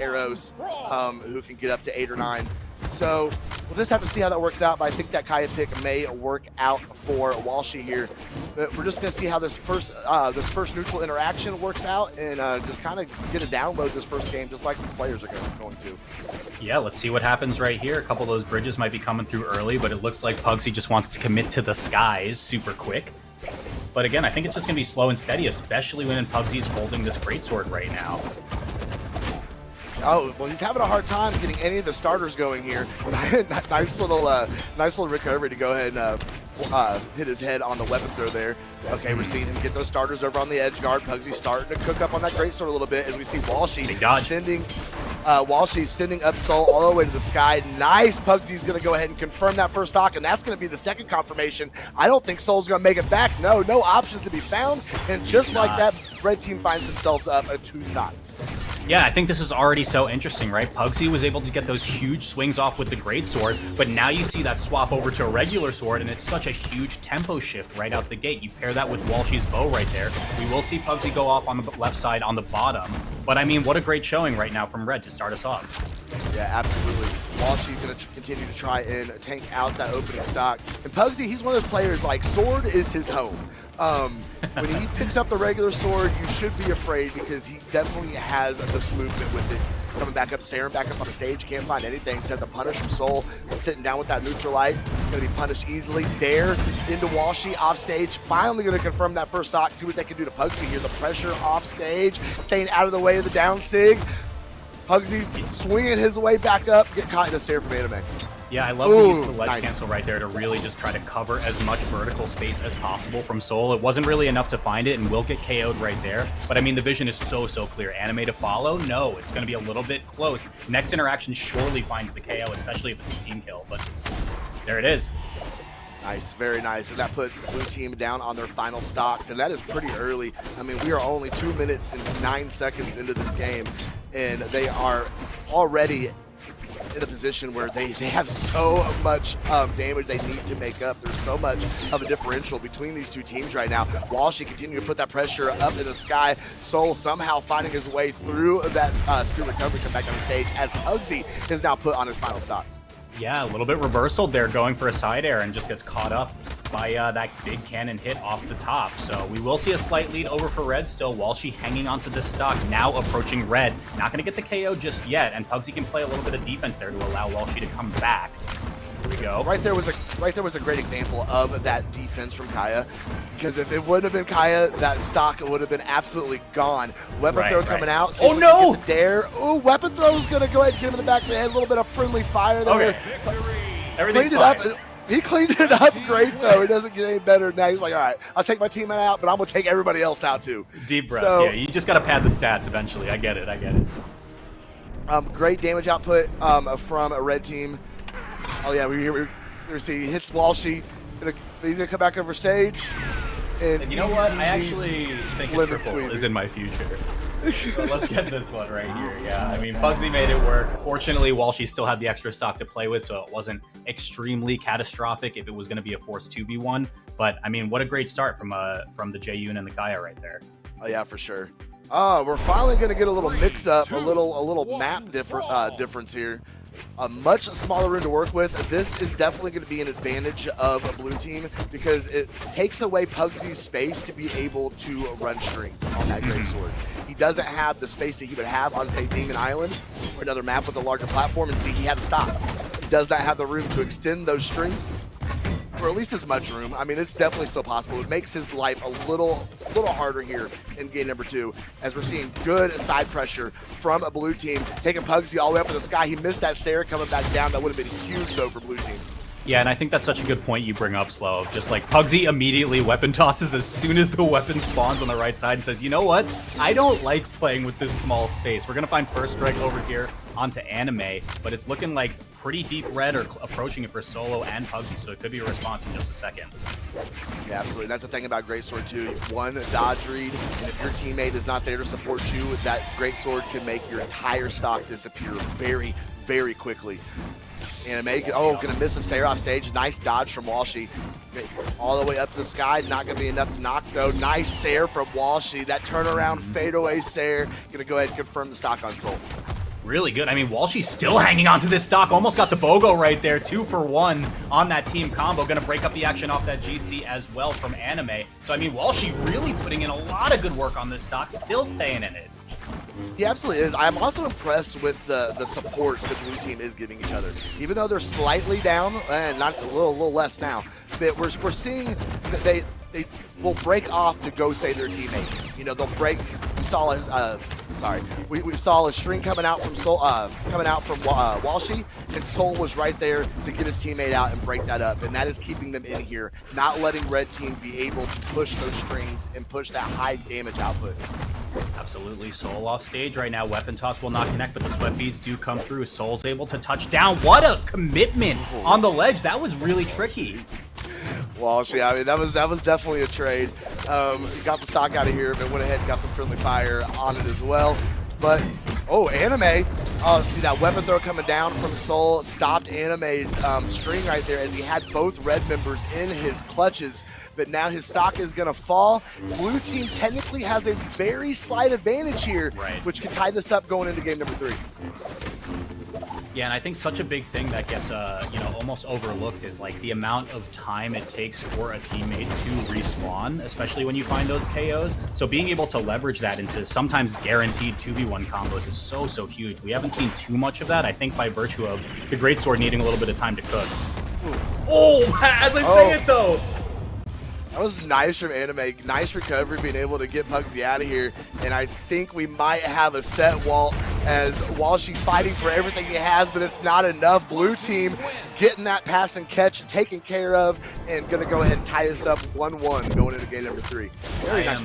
arrows, who can get up to 8 or 9. So we'll just have to see how that works out, but I think that Kaya pick may work out for Walshy here. But we're just going to see how this first neutral interaction works out and just kind of get a download this first game, just like these players are going to. Yeah, let's see what happens right here. A couple of those bridges might be coming through early, but it looks like Pugsy just wants to commit to the skies super quick. But again, I think it's just going to be slow and steady, especially when Pugsy's holding this greatsword right now. Oh, well, he's having a hard time getting any of his starters going here. nice little recovery to go ahead and hit his head on the weapon throw there. Okay, we're seeing him get those starters over on the edge guard. Pugsy starting to cook up on that greatsword a little bit as we see Walshy sending up Soul all the way to the sky. Nice. Pugsy's going to go ahead and confirm that first stock, and that's going to be the second confirmation. I don't think Soul's going to make it back. No options to be found. And just like that, red team finds themselves up at 2 stocks. Yeah, I think this is already so interesting, right? Pugsy was able to get those huge swings off with the greatsword, but now you see that swap over to a regular sword, and it's such a huge tempo shift right out the gate. You pair that with Walshy's bow right there. We will see Pugsy go off on the left side on the bottom, but I mean, what a great showing right now from Red to start us off. Yeah, absolutely. Walshy's going to continue to try and tank out that opening stock. And Pugsy, he's one of those players, like, sword is his home. When he picks up the regular sword, you should be afraid because he definitely has this movement with it. Coming back up, Saren back up on the stage, can't find anything except the punish from Soul. Sitting down with that neutral light, going to be punished easily. Dare into Walshy off stage, finally going to confirm that first stock, see what they can do to Pugsy here. The pressure off stage, staying out of the way of the down sig. Pugsy swinging his way back up, get caught in a Sare from Anime. Yeah, I love the use of the ledge cancel right there to really just try to cover as much vertical space as possible from Soul. It wasn't really enough to find it and will get KO'd right there. But I mean, the vision is so clear. Anime to follow? No, it's going to be a little bit close. Next interaction surely finds the KO, especially if it's a team kill. But there it is. Nice, very nice. And that puts blue team down on their final stocks. And that is pretty early. I mean, we are only 2 minutes and 9 seconds into this game. And they are already in a position where they have so much damage they need to make up. There's so much of a differential between these two teams right now. Walshy continuing to put that pressure up in the sky. Soul somehow finding his way through that spear recovery, come back on the stage as Pugsy is now put on his final stock. Yeah, a little bit reversal there, going for a side air and just gets caught up by that big cannon hit off the top. So we will see a slight lead over for Red still. Walshy hanging onto this stock, now approaching Red. Not going to get the KO just yet, and Pugsy can play a little bit of defense there to allow Walshy to come back. Here we go. Right there was a great example of that defense from Kaya, because if it wouldn't have been Kaya, that stock would have been absolutely gone. Weapon throw coming out. Oh no! Dare. Oh, weapon throw is going to go ahead and give him in the back of the head. A little bit of friendly fire there. Okay. Everything's fine. He cleaned it up great, though. It doesn't get any better. Now he's like, all right, I'll take my teammate out, but I'm going to take everybody else out, too. Deep breaths, yeah. You just got to pad the stats eventually. I get it. Great damage output from a red team. Oh, yeah, we see he hits Walshy. He's going to come back over stage. And you know what? I actually think a triple is in my future. So let's get this one right here. Yeah, I mean, Pugsy made it work. Fortunately, Walshy still had the extra stock to play with, so it wasn't extremely catastrophic if it was going to be a forced 2v1. But I mean, what a great start from the Jayun and the Kaya right there. Oh yeah, for sure. We're finally going to get a little mix-up, a little map difference here. A much smaller room to work with. This is definitely going to be an advantage of a blue team because it takes away Pugsy's space to be able to run strings on that greatsword. He doesn't have the space that he would have on, say, Demon Island or another map with a larger platform, and see, he had to stop. He does not have the room to extend those strings, or at least as much room. I mean, it's definitely still possible. It makes his life a little harder here in game number 2, as we're seeing good side pressure from a blue team, taking Pugsy all the way up in the sky. He missed that Sarah coming back down. That would have been huge, though, for blue team. Yeah, and I think that's such a good point you bring up, Slow. Just like Pugsy immediately weapon tosses as soon as the weapon spawns on the right side and says, you know what? I don't like playing with this small space. We're going to find first strike over here onto Anime, but it's looking like pretty deep red or approaching it for Solo and Pugsy, so it could be a response in just a second. Yeah, absolutely. That's the thing about Greatsword too. One dodge read, and if your teammate is not there to support you, that Greatsword can make your entire stock disappear very, very quickly. Anime, gonna miss the Sarah off stage. Nice dodge from Walshy. All the way up to the sky, not gonna be enough to knock though. Nice Sarah from Walshy. That turnaround fadeaway Sarah. Gonna go ahead and confirm the stock on Soul. Really good. I mean, Walshy's still hanging on to this stock. Almost got the BOGO right there. 2 for 1 on that team combo. Going to break up the action off that GC as well from Anime. So, I mean, Walshy really putting in a lot of good work on this stock. Still staying in it. He absolutely is. I'm also impressed with the support the blue team is giving each other. Even though they're slightly down, and not a little less now, that we're seeing that they will break off to go save their teammate. You know, they'll break. We saw we saw a string coming out from Walshy, and Soul was right there to get his teammate out and break that up, and that is keeping them in here, not letting red team be able to push those strings and push that high damage output. Absolutely. Soul off stage right now. Weapon toss will not connect, but the sweat beads do come through. Soul's able to touch down. What a commitment on the ledge. That was really tricky. Walshy, I mean, that was definitely a trade. He got the stock out of here, but went ahead and got some friendly fire on it as well. But, oh, Anime. Oh, see that weapon throw coming down from Soul. Stopped Anime's string right there as he had both red members in his clutches. But now his stock is going to fall. Blue team technically has a very slight advantage here, which can tie this up going into game number 3. Yeah, and I think such a big thing that gets, you know, almost overlooked is like the amount of time it takes for a teammate to respawn, especially when you find those KOs. So being able to leverage that into sometimes guaranteed 2v1 combos is so huge. We haven't seen too much of that, I think, by virtue of the Greatsword needing a little bit of time to cook. Oh, as I say it though. That was nice from Anime. Nice recovery, being able to get Pugsy out of here. And I think we might have a set, Walt, as Walshy fighting for everything he has, but it's not enough. Blue team getting that pass and catch taken care of, and going to go ahead and tie this up 1-1 going into game number 3. I am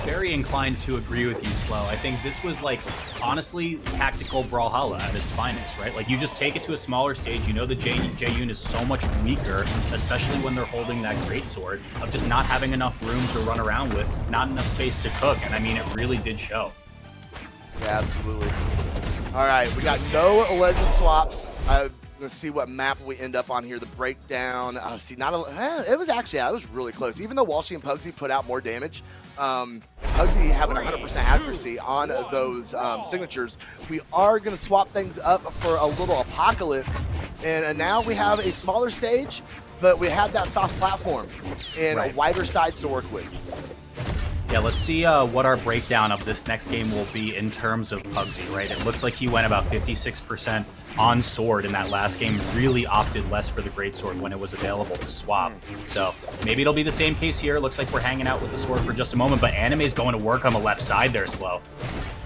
very inclined to agree with you, Slow. I think this was, like, honestly, tactical Brawlhalla at its finest, right? Like, you just take it to a smaller stage. You know the J-Unit is so much weaker, especially when they're holding that Greatsword, of just not having enough room to run around with, not enough space to cook, and I mean, it really did show. Yeah, absolutely. All right, we got no legend swaps. Let's see what map we end up on here. The breakdown. See, it was actually, it was really close. Even though Walshy and Pugsy put out more damage, Pugsy having 100% accuracy on those signatures, we are going to swap things up for a little apocalypse. And now we have a smaller stage, but we have that soft platform and wider sides to work with. Yeah, let's see what our breakdown of this next game will be in terms of Pugsy, right? It looks like he went about 56% on sword in that last game, really opted less for the Greatsword when it was available to swap. So maybe it'll be the same case here. Looks like we're hanging out with the sword for just a moment, but Anime's going to work on the left side there, Slow.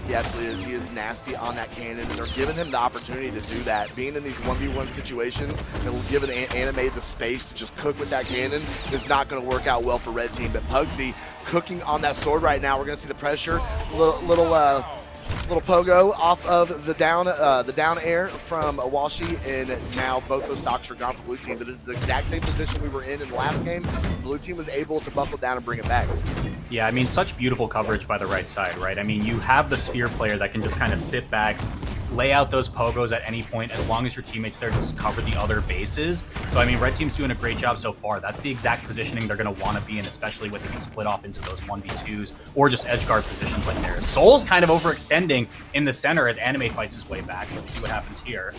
He absolutely is. He is nasty on that cannon, and they're giving him the opportunity to do that. Being in these 1v1 situations and giving Anime the space to just cook with that cannon is not going to work out well for red team. But Pugsy cooking on that sword right now. We're going to see the pressure, little pogo off of the down air from Walshy, and now both those stocks are gone for blue team. But this is the exact same position we were in the last game. Blue team was able to buckle down and bring it back. Yeah, I mean, such beautiful coverage by the right side, right? I mean, you have the spear player that can just kind of sit back, lay out those pogos at any point as long as your teammates there just cover the other bases. So, I mean, red team's doing a great job so far. That's the exact positioning they're going to want to be in, especially with them split off into those 1v2s or just edge guard positions like theirs. Soul's kind of overextending in the center as Anime fights his way back. Let's see what happens here.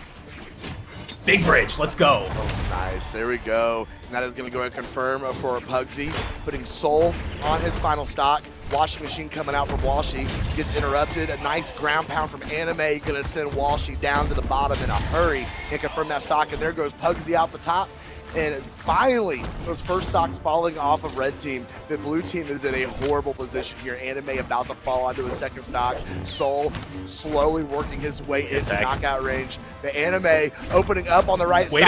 Big bridge, let's go. Oh, nice, there we go. And that is going to go ahead and confirm for Pugsy, putting Soul on his final stock. Washing machine coming out from Walshy, gets interrupted. A nice ground pound from Anime, going to send Walshy down to the bottom in a hurry and confirm that stock. And there goes Pugsy out the top. And finally, those first stocks falling off of red team. The blue team is in a horrible position here. Anime about to fall onto his second stock. Soul slowly working his way into knockout range. The Anime opening up on the right side.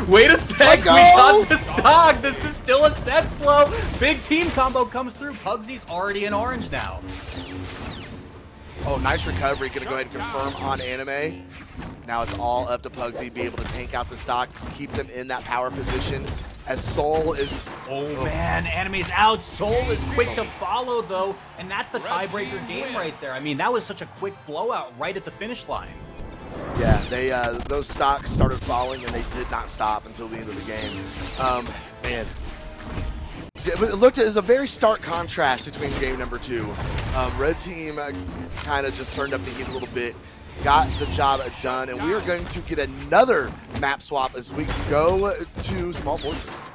Wait a sec. We got the stock. This is still a set, Slow. Big team combo comes through. Pugsy's already in orange now. Oh, nice recovery. Going to go ahead and confirm on Anime. Now it's all up to Pugsy, be able to tank out the stock, keep them in that power position as Soul is... Oh man, Anime's out. Soul is quick to follow though, and that's the tiebreaker game right there. I mean, that was such a quick blowout right at the finish line. Yeah, they those stocks started falling and they did not stop until the end of the game. Man. It was a very stark contrast between game number 2. Red team kind of just turned up the heat a little bit, got the job done, and we are going to get another map swap as we go to Small Fortress.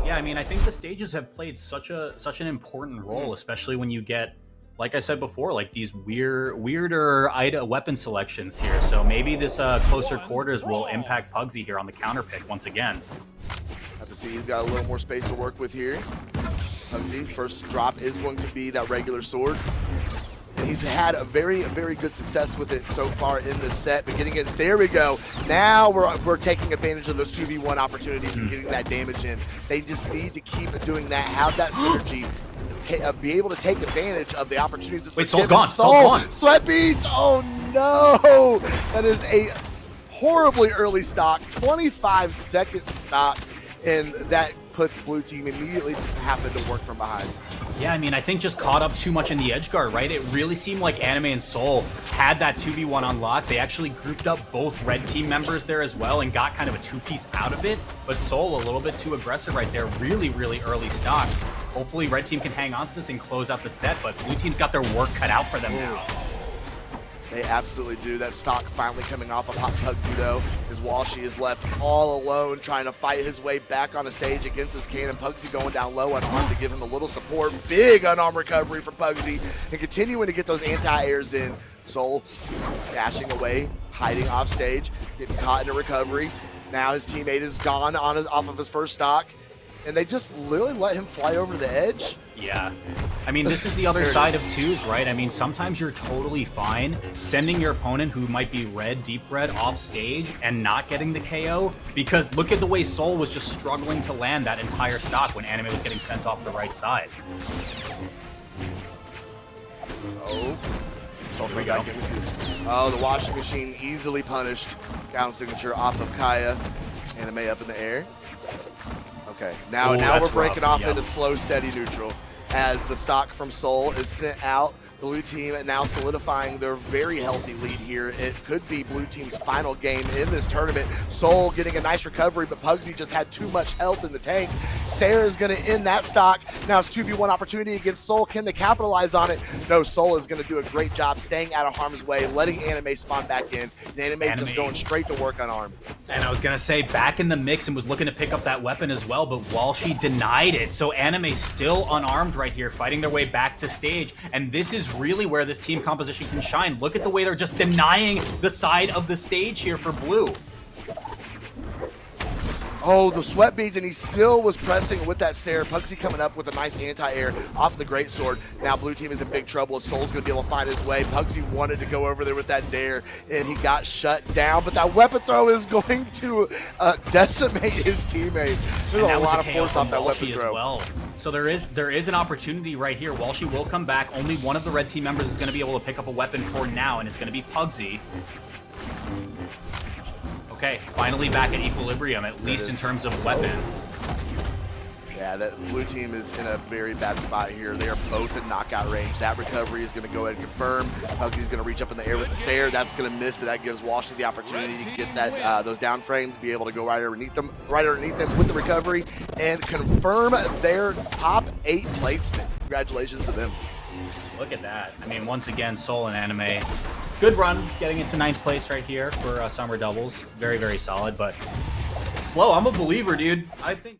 Yeah, I mean, I think the stages have played such an important role, especially when you get, like I said before, like these weirder weapon selections here. So maybe this closer quarters will impact Pugsy here on the counter pick once again. Have to see he's got a little more space to work with here. Pugsy, first drop is going to be that regular sword. And he's had a very good success with it so far in this set, but getting it, there we go. Now we're taking advantage of those 2v1 opportunities and getting that damage in. They just need to keep doing that, have that synergy, be able to take advantage of the opportunities. That Wait, Soul's gone. Soul's gone. Sweat beats. Oh no, that is a horribly early stock, 25-second stock, and that puts blue team immediately having to work from behind. Yeah, I mean, I think just caught up too much in the edge guard, right? It really seemed like Anime and Soul had that 2v1 unlocked. They actually grouped up both red team members there as well and got kind of a two-piece out of it. But Soul a little bit too aggressive right there. Really early stock. Hopefully red team can hang on to this and close out the set, but blue team's got their work cut out for them now. They absolutely do. That stock finally coming off of Hot Pugsy, though, as Walshy is left all alone trying to fight his way back on the stage against his cannon. Pugsy going down low unarmed to give him a little support. Big unarmed recovery from Pugsy and continuing to get those anti-airs in. Soul dashing away, hiding off stage, getting caught in a recovery. Now his teammate is gone off of his first stock, and they just literally let him fly over the edge. Yeah. I mean, this is the other side of twos, right? I mean, sometimes you're totally fine sending your opponent who might be red, deep red, off stage and not getting the KO, because look at the way Soul was just struggling to land that entire stock when Anime was getting sent off the right side. Oh. Soul coming back in. Oh, the washing machine easily punished. Down signature off of Kaya. Anime up in the air. Okay, now we're breaking off into slow, steady neutral as the stock from Soul is sent out. Blue team now solidifying their very healthy lead here. It could be blue team's final game in this tournament. Soul getting a nice recovery, but Pugsy just had too much health in the tank. Sarah's going to end that stock. Now it's 2v1 opportunity against Soul. Can they capitalize on it? No, Soul is going to do a great job staying out of harm's way, letting Anime spawn back in. And Anime just going straight to work unarmed. And I was going to say, back in the mix and was looking to pick up that weapon as well, but Walshy denied it. So Anime still unarmed right here, fighting their way back to stage. And this is really where this team composition can shine. Look at the way they're just denying the side of the stage here for blue. Oh, the sweat beads, and he still was pressing with that Sarah. Pugsy coming up with a nice anti-air off the greatsword. Now blue team is in big trouble. Soul's going to be able to find his way. Pugsy wanted to go over there with that dare, and he got shut down. But that weapon throw is going to decimate his teammate. There's a lot of force off that weapon throw. As well. So there is an opportunity right here. Walshy will come back. Only one of the red team members is going to be able to pick up a weapon for now, and it's going to be Pugsy. Okay, finally back at equilibrium, at least in terms of weapon. Yeah, that blue team is in a very bad spot here. They are both in knockout range. That recovery is going to go ahead and confirm. Pugsy's going to reach up in the air with the Sayer. That's going to miss, but that gives Walshy the opportunity to get that those down frames, be able to go right underneath them with the recovery, and confirm their top 8 placement. Congratulations to them. Look at that. I mean, once again, Soul and Anime. Good run, getting into 9th place right here for summer doubles. Very solid, but slow. I'm a believer, dude. I think.